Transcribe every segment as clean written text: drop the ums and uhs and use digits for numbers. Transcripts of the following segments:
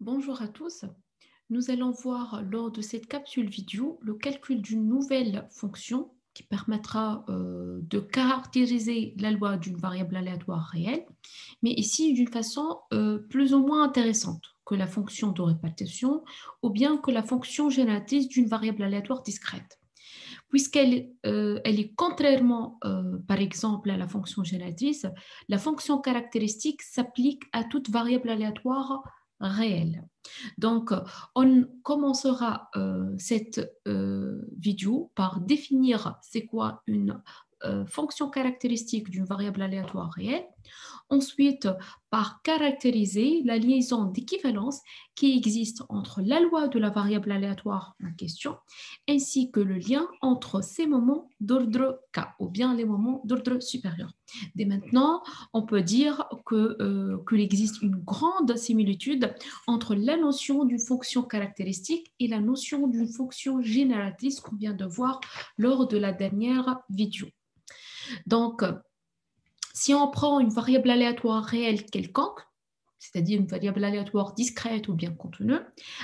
Bonjour à tous. Nous allons voir lors de cette capsule vidéo le calcul d'une nouvelle fonction qui permettra de caractériser la loi d'une variable aléatoire réelle, mais ici d'une façon plus ou moins intéressante que la fonction de répartition ou bien que la fonction génératrice d'une variable aléatoire discrète. Elle est contrairement, par exemple, à la fonction génératrice, la fonction caractéristique s'applique à toute variable aléatoire réelle. Donc, on commencera cette vidéo par définir c'est quoi une fonction caractéristique d'une variable aléatoire réelle. Ensuite, par caractériser la liaison d'équivalence qui existe entre la loi de la variable aléatoire en question ainsi que le lien entre ces moments d'ordre K ou bien les moments d'ordre supérieur. Dès maintenant, on peut dire qu'il existe une grande similitude entre la notion d'une fonction caractéristique et la notion d'une fonction génératrice qu'on vient de voir lors de la dernière vidéo. Donc, si on prend une variable aléatoire réelle quelconque, c'est-à-dire une variable aléatoire discrète ou bien contenue,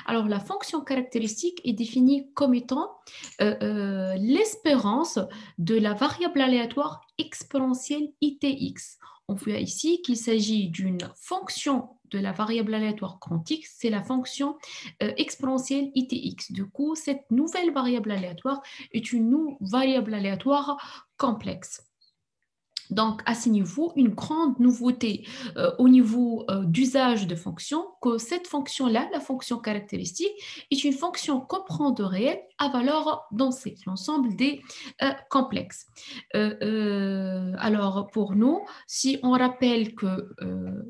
alors la fonction caractéristique est définie comme étant l'espérance de la variable aléatoire exponentielle ITX. On voit ici qu'il s'agit d'une fonction de la variable aléatoire grand X, c'est la fonction exponentielle ITX. Du coup, cette nouvelle variable aléatoire est une variable aléatoire complexe. Donc, à ce niveau, une grande nouveauté au niveau d'usage de fonctions, que cette fonction-là, la fonction caractéristique, est une fonction comprend de réel à valeur densée, l'ensemble des complexes. Alors, pour nous, si on rappelle que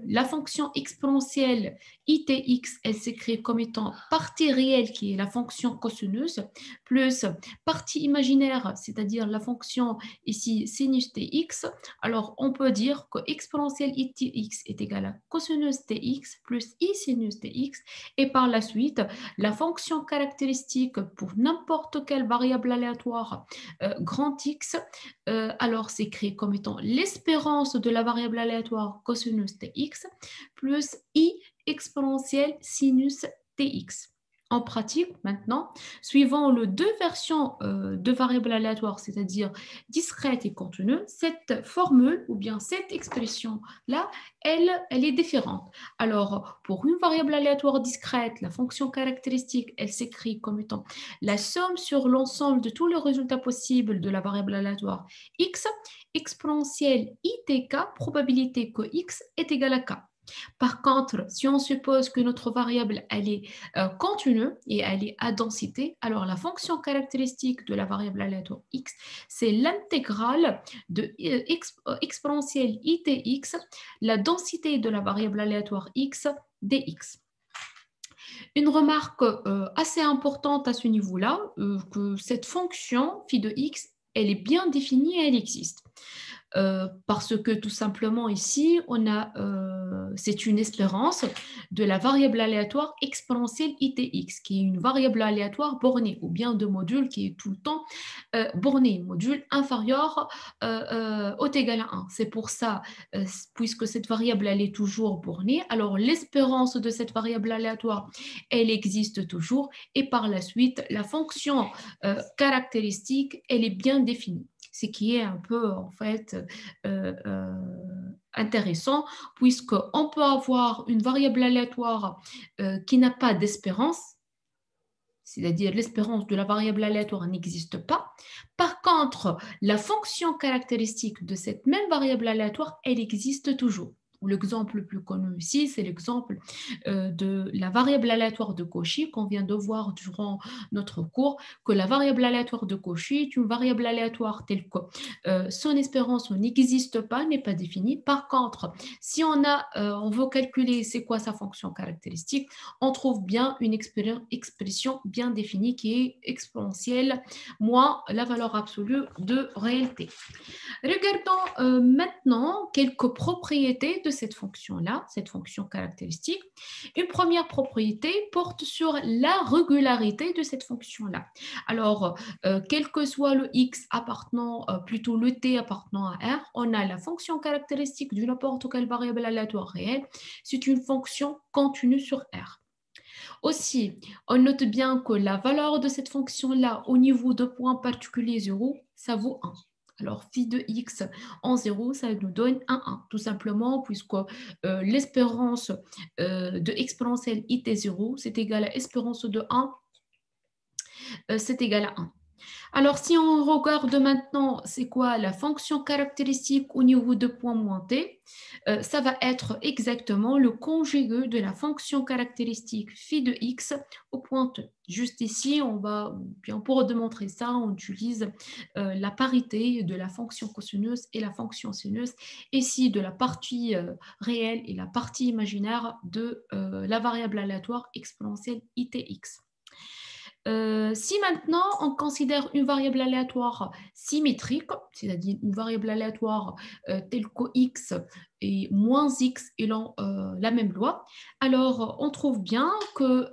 la fonction exponentielle ITX, elle s'écrit comme étant partie réelle, qui est la fonction cosineuse, plus partie imaginaire, c'est-à-dire la fonction ici sinus TX, alors on peut dire que exponentielle ITX est égale à cosinus TX plus I sinus TX et par la suite, la fonction caractéristique pour n'importe quelle variable aléatoire grand X, alors s'écrit comme étant l'espérance de la variable aléatoire cosinus TX plus I exponentielle sinus TX. En pratique, maintenant, suivant les deux versions de variables aléatoires, c'est-à-dire discrète et contenue, cette formule ou bien cette expression-là, elle est différente. Alors, pour une variable aléatoire discrète, la fonction caractéristique, elle s'écrit comme étant la somme sur l'ensemble de tous les résultats possibles de la variable aléatoire x, exponentielle ITK, probabilité que x est égal à k. Par contre, si on suppose que notre variable elle est continue et elle est à densité, alors la fonction caractéristique de la variable aléatoire x, c'est l'intégrale de exponentielle ITX, la densité de la variable aléatoire x dx. Une remarque assez importante à ce niveau-là, que cette fonction phi de x, elle est bien définie et elle existe. Parce que tout simplement ici, c'est une espérance de la variable aléatoire exponentielle ITX, qui est une variable aléatoire bornée, ou bien de module qui est tout le temps borné, module inférieur au égal à 1. C'est pour ça, puisque cette variable elle est toujours bornée, alors l'espérance de cette variable aléatoire, elle existe toujours, et par la suite, la fonction caractéristique, elle est bien définie. Ce qui est un peu, en fait, intéressant, puisqu'on peut avoir une variable aléatoire qui n'a pas d'espérance, c'est-à-dire l'espérance de la variable aléatoire n'existe pas. Par contre, la fonction caractéristique de cette même variable aléatoire, elle existe toujours. L'exemple le plus connu ici, c'est l'exemple de la variable aléatoire de Cauchy qu'on vient de voir durant notre cours, que la variable aléatoire de Cauchy est une variable aléatoire telle que son espérance n'existe pas, n'est pas définie. Par contre, si on veut calculer c'est quoi sa fonction caractéristique, on trouve bien une expression bien définie qui est exponentielle moins la valeur absolue de réalité. Regardons maintenant quelques propriétés de cette fonction-là, cette fonction caractéristique. Une première propriété porte sur la régularité de cette fonction-là. Alors, quel que soit le x appartenant, plutôt le t appartenant à R, on a la fonction caractéristique de n'importe quelle variable aléatoire réelle. C'est une fonction continue sur R. Aussi, on note bien que la valeur de cette fonction-là au niveau de points particuliers 0, ça vaut 1. Alors, phi de x en 0, ça nous donne un 1, tout simplement, puisque l'espérance de exponentielle it est 0, c'est égal à espérance de 1, c'est égal à 1. Alors, si on regarde maintenant, c'est quoi la fonction caractéristique au niveau de point moins t, ça va être exactement le conjugué de la fonction caractéristique phi de x au point t. Juste ici, on va, bien pour démontrer ça, on utilise la parité de la fonction cosineuse et la fonction sineuse, ici de la partie réelle et la partie imaginaire de la variable aléatoire exponentielle itx. Si maintenant on considère une variable aléatoire symétrique, c'est-à-dire une variable aléatoire telle que x et moins x ayant la même loi, alors on trouve bien que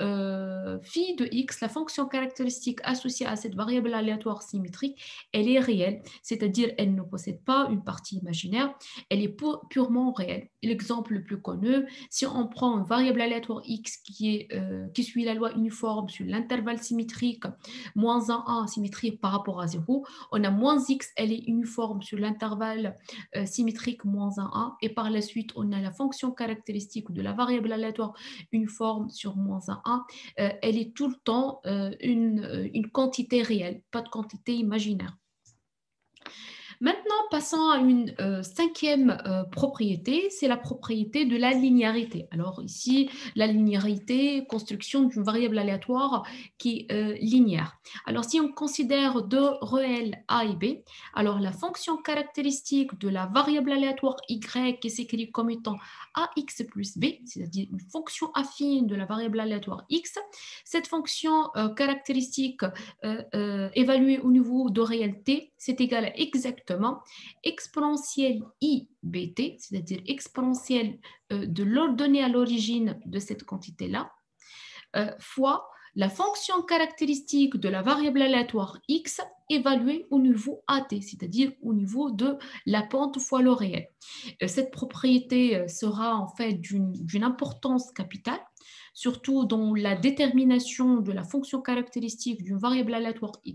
phi de x, la fonction caractéristique associée à cette variable aléatoire symétrique, elle est réelle, c'est-à-dire elle ne possède pas une partie imaginaire, elle est purement réelle. L'exemple le plus connu, si on prend une variable aléatoire x qui suit la loi uniforme sur l'intervalle symétrique moins 1 symétrique par rapport à 0, on a moins x, elle est uniforme sur l'intervalle symétrique moins 1 et par la suite on a la fonction caractéristique de la variable aléatoire uniforme sur moins 1, elle est tout le temps une quantité réelle, pas de quantité imaginaire. Maintenant, passons à une cinquième propriété, c'est la propriété de la linéarité. Alors ici, la linéarité, construction d'une variable aléatoire qui est linéaire. Alors si on considère deux réels a et b, alors la fonction caractéristique de la variable aléatoire y qui s'écrit comme étant ax plus b, c'est-à-dire une fonction affine de la variable aléatoire x, cette fonction caractéristique évaluée au niveau de réel t, c'est égal à exactement exponentielle i bt, c'est-à-dire exponentielle de l'ordonnée à l'origine de cette quantité-là, fois la fonction caractéristique de la variable aléatoire x évaluée au niveau at, c'est-à-dire au niveau de la pente fois le réel. Cette propriété sera en fait d'une importance capitale, surtout dans la détermination de la fonction caractéristique d'une variable aléatoire y,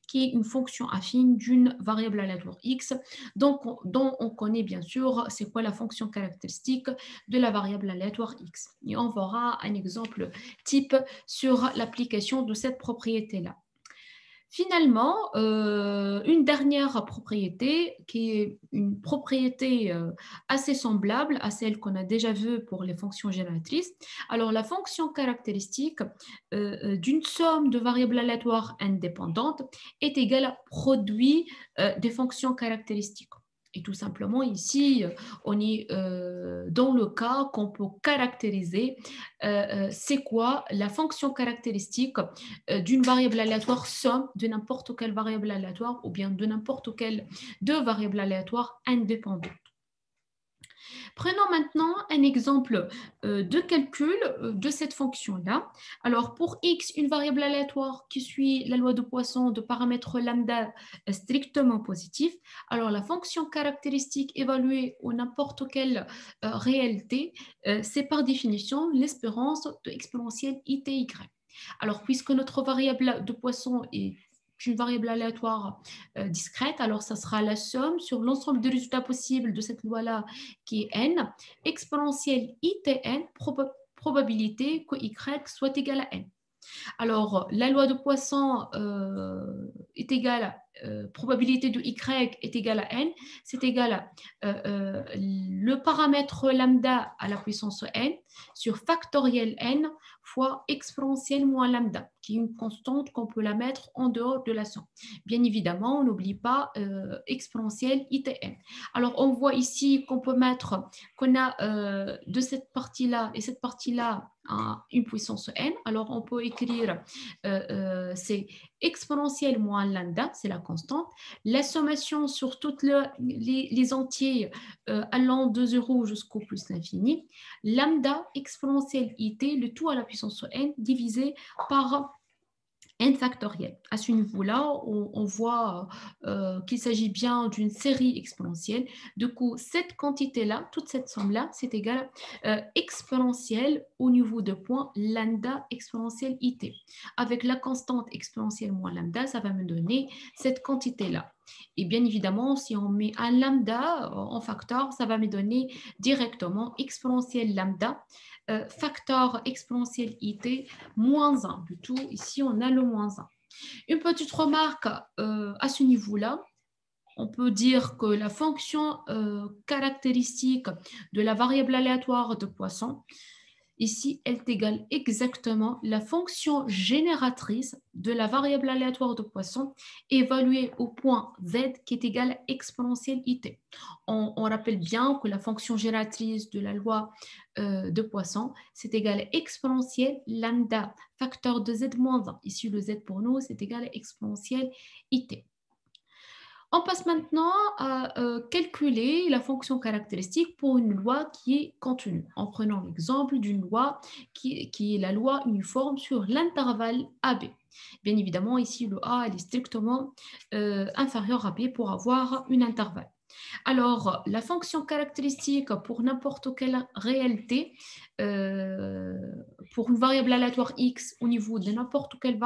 qui est une fonction affine d'une variable aléatoire x, dont on connaît bien sûr c'est quoi la fonction caractéristique de la variable aléatoire x. Et on verra un exemple type sur l'application de cette propriété-là. Finalement, une dernière propriété qui est une propriété assez semblable à celle qu'on a déjà vue pour les fonctions génératrices. Alors, la fonction caractéristique d'une somme de variables aléatoires indépendantes est égale à produit des fonctions caractéristiques. Et tout simplement, ici, on est dans le cas qu'on peut caractériser c'est quoi la fonction caractéristique d'une variable aléatoire somme de n'importe quelle variable aléatoire ou bien de n'importe quelle deux variables aléatoires indépendantes. Prenons maintenant un exemple de calcul de cette fonction-là. Alors, pour x, une variable aléatoire qui suit la loi de Poisson de paramètre lambda strictement positif, alors la fonction caractéristique évaluée ou n'importe quelle réalité, c'est par définition l'espérance de exponentielle ity. Alors, puisque notre variable de Poisson est une variable aléatoire discrète, alors ça sera la somme sur l'ensemble des résultats possibles de cette loi-là qui est n, exponentielle itn, probabilité que y soit égal à n. Alors, la loi de Poisson est égale à probabilité de y est égale à n, c'est égal à le paramètre lambda à la puissance n sur factoriel n fois exponentielle moins lambda, qui est une constante qu'on peut la mettre en dehors de la somme. Bien évidemment, on n'oublie pas exponentielle itn. Alors, on voit ici qu'on peut mettre, qu'on a de cette partie-là et cette partie-là une puissance n. Alors, on peut écrire, c'est exponentielle moins lambda, c'est la constante. La sommation sur toutes les entiers allant de 0 jusqu'au plus l'infini. Lambda exponentielle it, le tout à la puissance n, divisé par n factoriel. À ce niveau-là, on voit qu'il s'agit bien d'une série exponentielle. Du coup, cette quantité-là, toute cette somme-là, c'est égal exponentielle au niveau de point lambda exponentielle it. Avec la constante exponentielle moins lambda, ça va me donner cette quantité-là. Et bien évidemment, si on met un lambda en facteur, ça va me donner directement exponentielle lambda, facteur exponentielle it, moins 1. Du tout, ici, on a le moins 1. Une petite remarque à ce niveau-là. On peut dire que la fonction caractéristique de la variable aléatoire de Poisson, ici, elle est égale exactement la fonction génératrice de la variable aléatoire de Poisson évaluée au point z qui est égale à exponentielle it. On rappelle bien que la fonction génératrice de la loi de Poisson, c'est égal à exponentielle lambda facteur de z moins 1. Ici, le z pour nous, c'est égal à exponentielle it. On passe maintenant à calculer la fonction caractéristique pour une loi qui est contenue, en prenant l'exemple d'une loi qui est la loi uniforme sur l'intervalle AB. Bien évidemment, ici, le A elle est strictement inférieur à B pour avoir un intervalle. Alors, la fonction caractéristique pour n'importe quelle réalité, pour une variable aléatoire x au niveau de n'importe quelle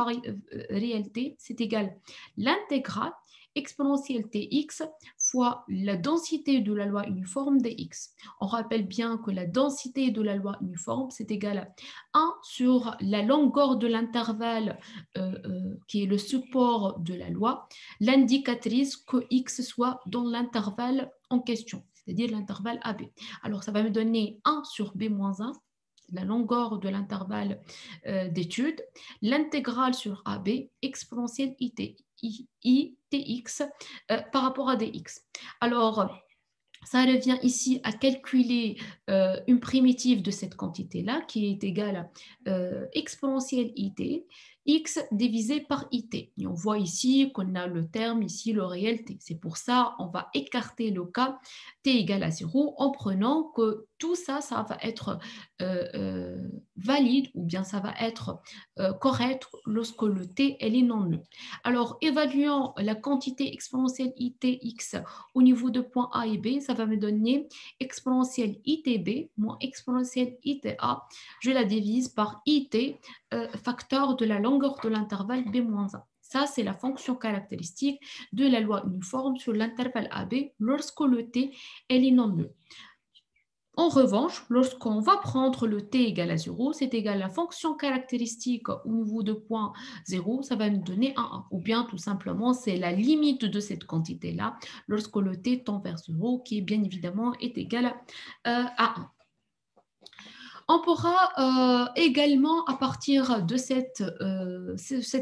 réalité, c'est égal l'intégrale exponentielle tx fois la densité de la loi uniforme dx. On rappelle bien que la densité de la loi uniforme, c'est égal à 1 sur la longueur de l'intervalle qui est le support de la loi, l'indicatrice que x soit dans l'intervalle en question, c'est-à-dire l'intervalle AB. Alors, ça va me donner 1 sur B moins 1, la longueur de l'intervalle d'étude, l'intégrale sur AB, exponentielle ITX par rapport à DX. Alors, ça revient ici à calculer une primitive de cette quantité-là qui est égale à exponentielle IT, x divisé par IT. Et on voit ici qu'on a le terme ici, le réel t. C'est pour ça qu'on va écarter le cas t égale à 0 en prenant que tout ça, ça va être valide ou bien ça va être correct lorsque le t elle est non nul. Alors, évaluant la quantité exponentielle ITX au niveau de points A et B, ça va me donner exponentielle ITB moins exponentielle ITA. Je la divise par IT, facteur de la longueur de l'intervalle B-1. Ça, c'est la fonction caractéristique de la loi uniforme sur l'intervalle AB lorsque le T est non nul. En revanche, lorsqu'on va prendre le t égale à 0, c'est égal à la fonction caractéristique au niveau de point 0, ça va nous donner un 1. Ou bien tout simplement, c'est la limite de cette quantité-là lorsque le t tend vers 0, qui bien évidemment est égal à 1. On pourra également, à partir de cet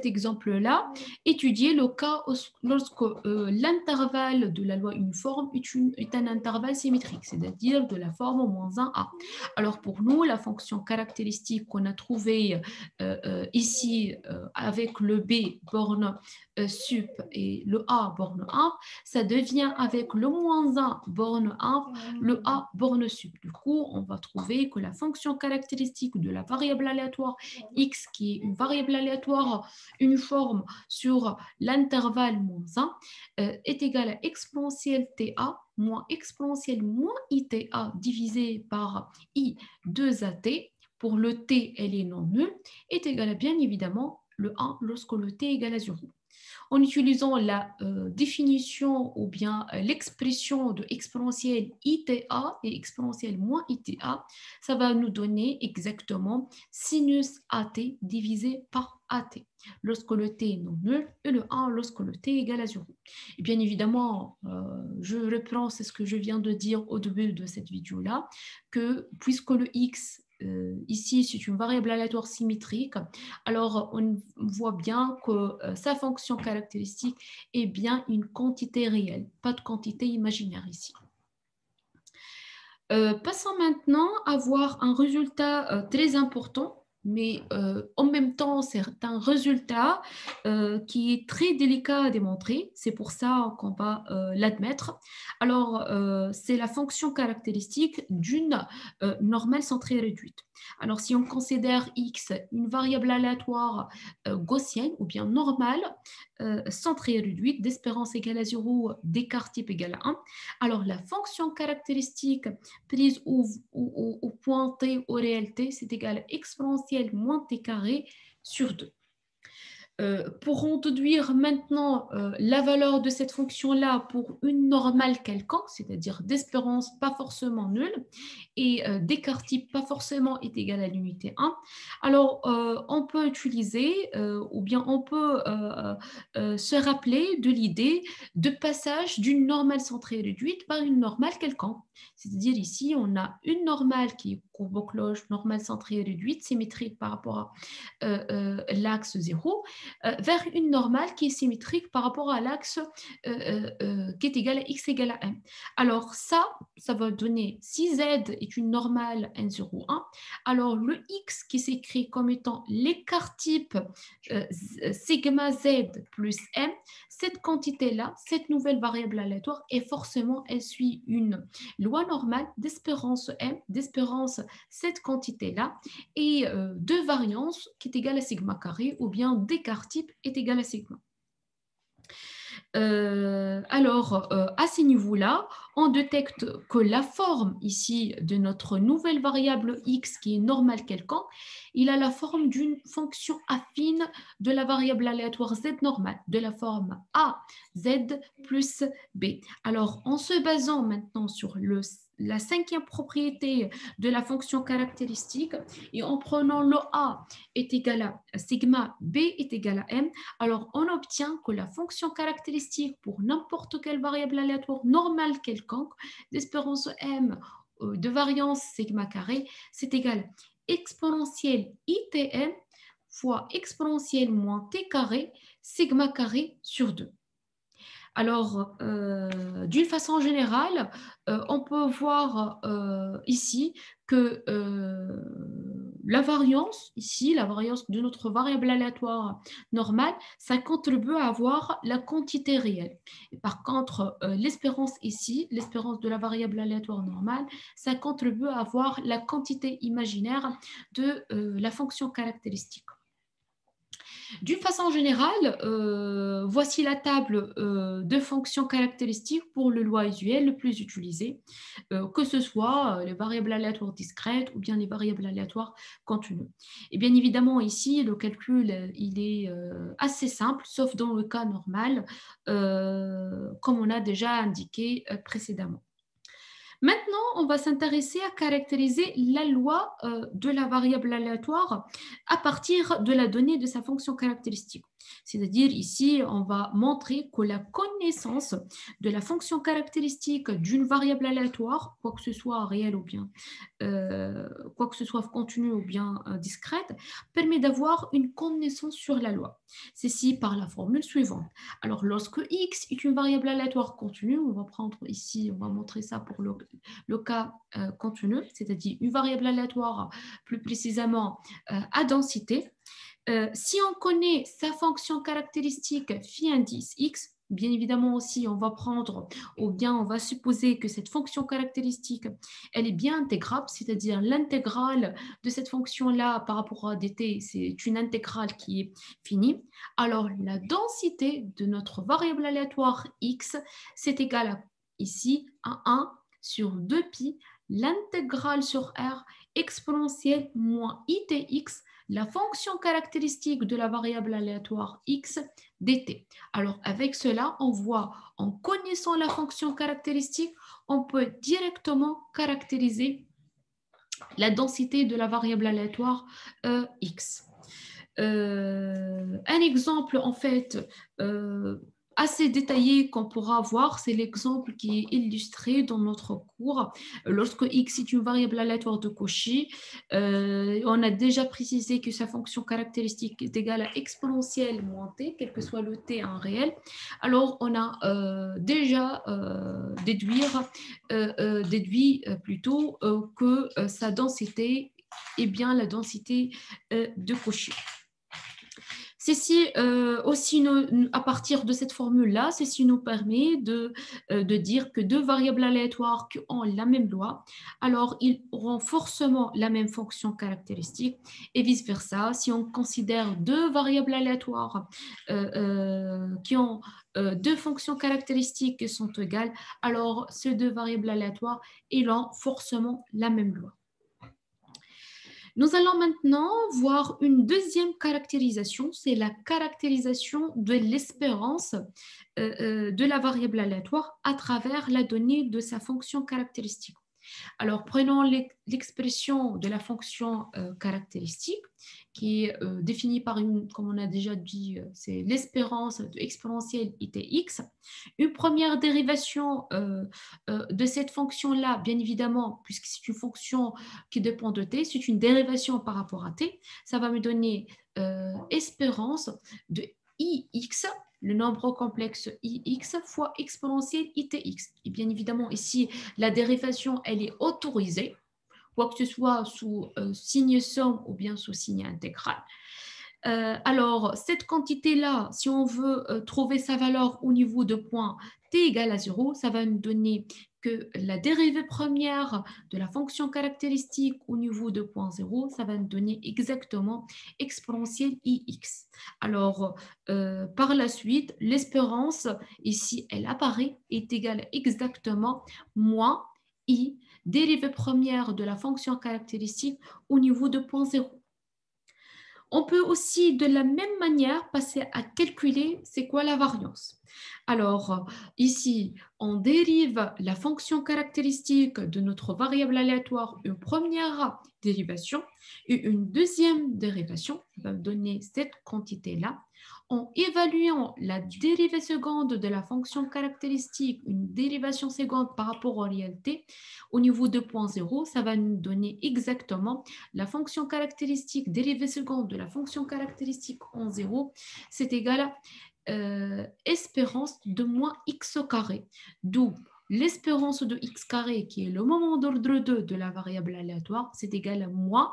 exemple-là, étudier le cas lorsque l'intervalle de la loi uniforme est un intervalle symétrique, c'est-à-dire de la forme moins 1a. Alors pour nous, la fonction caractéristique qu'on a trouvée ici avec le b borne sup et le a borne 1, ça devient avec le moins 1 borne 1, le a borne sup. Du coup, on va trouver que la fonction caractéristique de la variable aléatoire x, qui est une variable aléatoire uniforme sur l'intervalle moins 1, est égale à exponentielle ta moins exponentielle moins ita divisé par i 2at pour le t, elle est non nulle, est égal à bien évidemment le 1 lorsque le t est égal à 0. En utilisant la définition ou bien l'expression de exponentielle ITA et exponentielle moins ITA, ça va nous donner exactement sinus AT divisé par AT, lorsque le t est non nul, et le 1 lorsque le t est égal à 0. Et bien évidemment, je reprends ce que je viens de dire au début de cette vidéo-là, que puisque le x ici, c'est une variable aléatoire symétrique. Alors, on voit bien que sa fonction caractéristique est bien une quantité réelle, pas de quantité imaginaire ici. Passons maintenant à voir un résultat très important, mais en même temps, c'est un résultat qui est très délicat à démontrer. C'est pour ça qu'on va l'admettre. Alors, c'est la fonction caractéristique d'une normale centrée réduite. Alors, si on considère x une variable aléatoire gaussienne ou bien normale, centrée et réduite, d'espérance égale à 0, d'écart type égale à 1, alors la fonction caractéristique prise au point t au réel t, c'est égal à exponentielle moins t carré sur 2. Pour introduire maintenant la valeur de cette fonction-là pour une normale quelconque, c'est-à-dire d'espérance pas forcément nulle et d'écart type pas forcément est égal à l'unité 1, alors on peut utiliser ou bien on peut se rappeler de l'idée de passage d'une normale centrée réduite par une normale quelconque. C'est-à-dire ici, on a une normale qui est courbe-cloche, normale centrée réduite, symétrique par rapport à l'axe 0, vers une normale qui est symétrique par rapport à l'axe qui est égal à x égale à m. Alors ça va donner, si z est une normale n0, 1, alors le x qui s'écrit comme étant l'écart type sigma z plus m, cette quantité-là, cette nouvelle variable aléatoire, et forcément, elle suit une loi normale d'espérance m, d'espérance cette quantité-là, et de variance qui est égale à sigma carré, ou bien d'écart type est égal à sigma. Alors, à ce niveau-là, on détecte que la forme ici de notre nouvelle variable x qui est normale quelconque, il a la forme d'une fonction affine de la variable aléatoire z normale, de la forme a z plus b. Alors, en se basant maintenant sur la cinquième propriété de la fonction caractéristique et en prenant le a est égal à sigma, b est égal à m, alors on obtient que la fonction caractéristique pour n'importe quelle variable aléatoire normale quelconque d'espérance m de variance sigma carré, c'est égal exponentielle itm fois exponentielle moins t carré sigma carré sur 2. Alors, d'une façon générale, on peut voir ici que la variance, ici, la variance de notre variable aléatoire normale, ça contribue à avoir la quantité réelle. Et par contre, l'espérance ici, l'espérance de la variable aléatoire normale, ça contribue à avoir la quantité imaginaire de la fonction caractéristique. D'une façon générale, voici la table de fonctions caractéristiques pour le loi usuel le plus utilisé, que ce soit les variables aléatoires discrètes ou bien les variables aléatoires continues. Et bien évidemment, ici, le calcul il est assez simple, sauf dans le cas normal, comme on a déjà indiqué précédemment. Maintenant, on va s'intéresser à caractériser la loi de la variable aléatoire à partir de la donnée de sa fonction caractéristique. C'est-à-dire ici, on va montrer que la connaissance de la fonction caractéristique d'une variable aléatoire, quoi que ce soit réelle ou bien, quoi que ce soit continue ou bien discrète, permet d'avoir une connaissance sur la loi. Ceci par la formule suivante. Alors, lorsque x est une variable aléatoire continue, on va prendre ici, on va montrer ça pour le cas continu, c'est-à-dire une variable aléatoire plus précisément à densité. Si on connaît sa fonction caractéristique phi indice x, bien évidemment aussi on va prendre ou bien on va supposer que cette fonction caractéristique elle est bien intégrable, c'est-à-dire l'intégrale de cette fonction-là par rapport à dt, c'est une intégrale qui est finie. Alors la densité de notre variable aléatoire x, c'est égal à ici à 1 sur 2pi, l'intégrale sur r exponentielle moins itx, la fonction caractéristique de la variable aléatoire x dt. Alors avec cela, on voit, en connaissant la fonction caractéristique, on peut directement caractériser la densité de la variable aléatoire x. Un exemple en fait assez détaillé qu'on pourra voir, c'est l'exemple qui est illustré dans notre cours. Lorsque x est une variable aléatoire de Cauchy, on a déjà précisé que sa fonction caractéristique est égale à exponentielle moins t, quel que soit le t en réel. Alors, on a déjà déduit plutôt que sa densité est bien la densité de Cauchy. Ceci aussi, à partir de cette formule-là, ceci nous permet de dire que deux variables aléatoires qui ont la même loi, alors ils auront forcément la même fonction caractéristique et vice-versa. Si on considère deux variables aléatoires qui ont deux fonctions caractéristiques qui sont égales, alors ces deux variables aléatoires, ils ont forcément la même loi. Nous allons maintenant voir une deuxième caractérisation, c'est la caractérisation de l'espérance de la variable aléatoire à travers la donnée de sa fonction caractéristique. Alors, prenons l'expression de la fonction caractéristique qui est définie par une, comme on a déjà dit, c'est l'espérance de exponentielle itx. Une première dérivation de cette fonction-là, bien évidemment, puisque c'est une fonction qui dépend de t, c'est une dérivation par rapport à t. Ça va me donner espérance de ix, le nombre complexe ix fois exponentielle itx. Et bien évidemment, ici, la dérivation, elle est autorisée, quoi que ce soit sous signe somme ou bien sous signe intégral. Alors, cette quantité-là, si on veut trouver sa valeur au niveau de point t égale à 0, ça va nous donner que la dérivée première de la fonction caractéristique au niveau de point 0, ça va nous donner exactement exponentielle ix. Alors, par la suite, l'espérance, ici, elle apparaît, est égale exactement moins i, dérivée première de la fonction caractéristique au niveau de point 0. On peut aussi de la même manière passer à calculer c'est quoi la variance. Alors ici, on dérive la fonction caractéristique de notre variable aléatoire, une première dérivation et une deuxième dérivation qui va donner cette quantité-là. En évaluant la dérivée seconde de la fonction caractéristique, une dérivation seconde par rapport aux réalités, au niveau de point 0, ça va nous donner exactement la fonction caractéristique dérivée seconde de la fonction caractéristique en 0, c'est égal à espérance de moins x au carré, d'où l'espérance de x carré, qui est le moment d'ordre 2 de la variable aléatoire, c'est égal à moins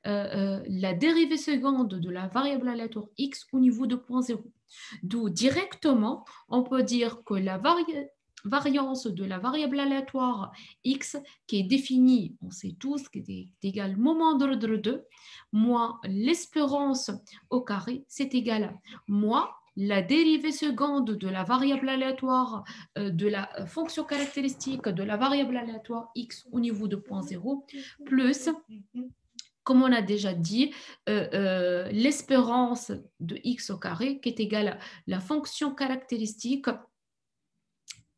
la dérivée seconde de la variable aléatoire x au niveau de point 0. D'où directement, on peut dire que la variance de la variable aléatoire x, qui est définie, on sait tous, qui est égale moment d'ordre 2, moins l'espérance au carré, c'est égal à moins la dérivée seconde de la variable aléatoire de la fonction caractéristique de la variable aléatoire x au niveau de point 0, plus, comme on a déjà dit, l'espérance de x au carré qui est égale à la fonction caractéristique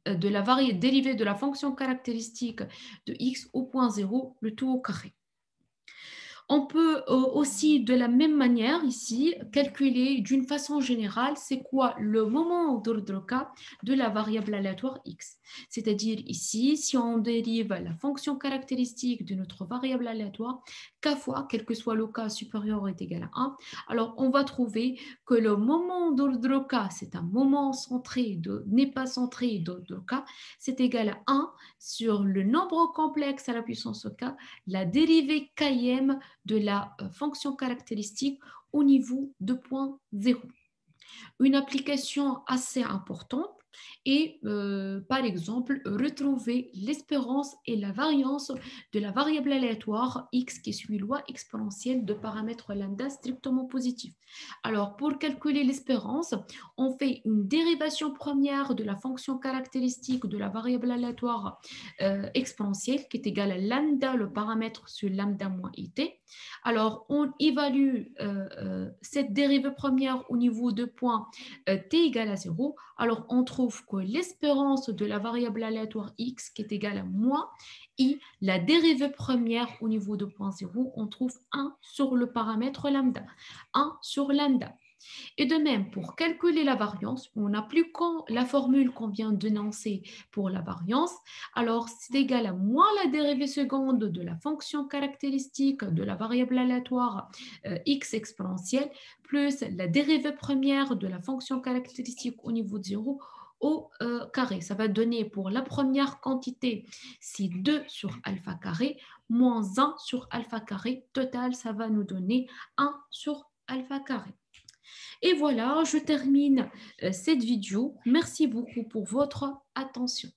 de la dérivée de la fonction caractéristique de x au point 0, le tout au carré. On peut aussi, de la même manière, ici, calculer d'une façon générale, c'est quoi le moment d'ordre k de la variable aléatoire x. C'est-à-dire ici, si on dérive la fonction caractéristique de notre variable aléatoire, k fois, quel que soit le k supérieur ou est égal à 1, alors on va trouver que le moment d'ordre k, c'est un moment centré, n'est pas centré d'ordre k, c'est égal à 1 sur le nombre complexe à la puissance k, la dérivée km de la fonction caractéristique au niveau de point 0. Une application assez importante est, par exemple, retrouver l'espérance et la variance de la variable aléatoire x qui suit loi exponentielle de paramètre lambda strictement positif. Alors, pour calculer l'espérance, on fait une dérivation première de la fonction caractéristique de la variable aléatoire exponentielle qui est égale à lambda, le paramètre sur lambda moins it. Alors, on évalue cette dérivée première au niveau de point t égale à 0. Alors, on trouve que l'espérance de la variable aléatoire x qui est égale à moins i, la dérivée première au niveau de point 0, on trouve 1 sur le paramètre lambda. 1 sur lambda. Et de même, pour calculer la variance, en appliquant la formule qu'on vient d'énoncer pour la variance, alors c'est égal à moins la dérivée seconde de la fonction caractéristique de la variable aléatoire x exponentielle, plus la dérivée première de la fonction caractéristique au niveau de 0 au carré. Ça va donner pour la première quantité, c'est 2 sur alpha carré, moins 1 sur alpha carré. Total, ça va nous donner 1 sur alpha carré. Et voilà, je termine cette vidéo. Merci beaucoup pour votre attention.